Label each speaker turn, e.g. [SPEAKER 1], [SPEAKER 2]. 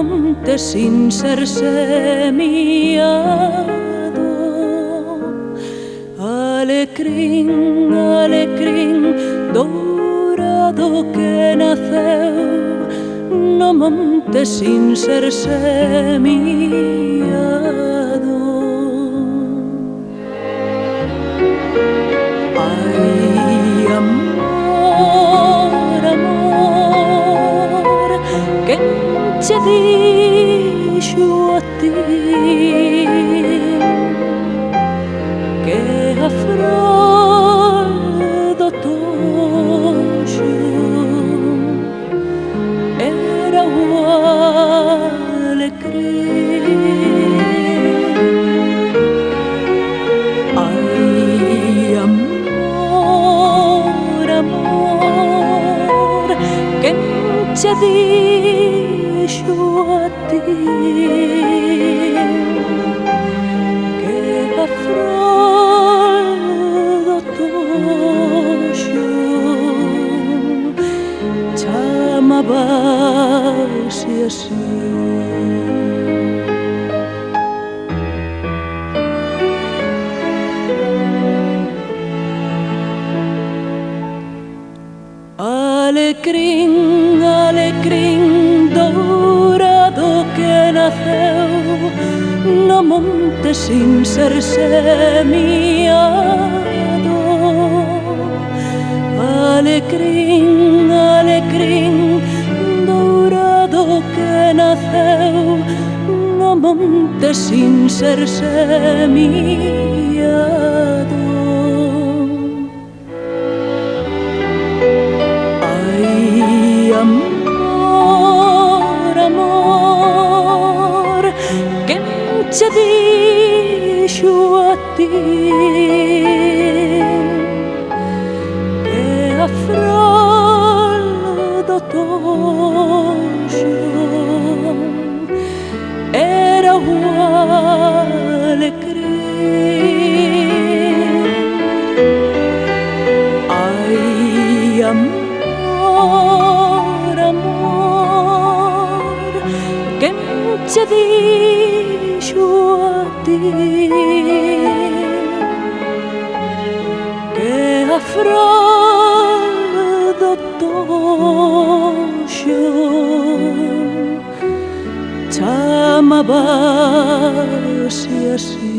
[SPEAKER 1] monte sin ser semillado. Alecrín, alecrín, dourado que naceu no monte sin ser semillado. Ai, amor, amor, quen che dixo a ti que a flor do toxo era o alecrín? Ai, amor, amor, quen che dixo a ti que a flor do toxo chamábase así? Alecrín, alecrín, dourado que naceu no monte sin ser semillado. Alecrín, alecrín, dourado que naceu no monte sin ser semillado. Amor, amor, quen che dixo a ti que a flor do toxo era o alecrín? Ai, amor, amor, quen che dixo a ti que a flor do toxo chamábase así?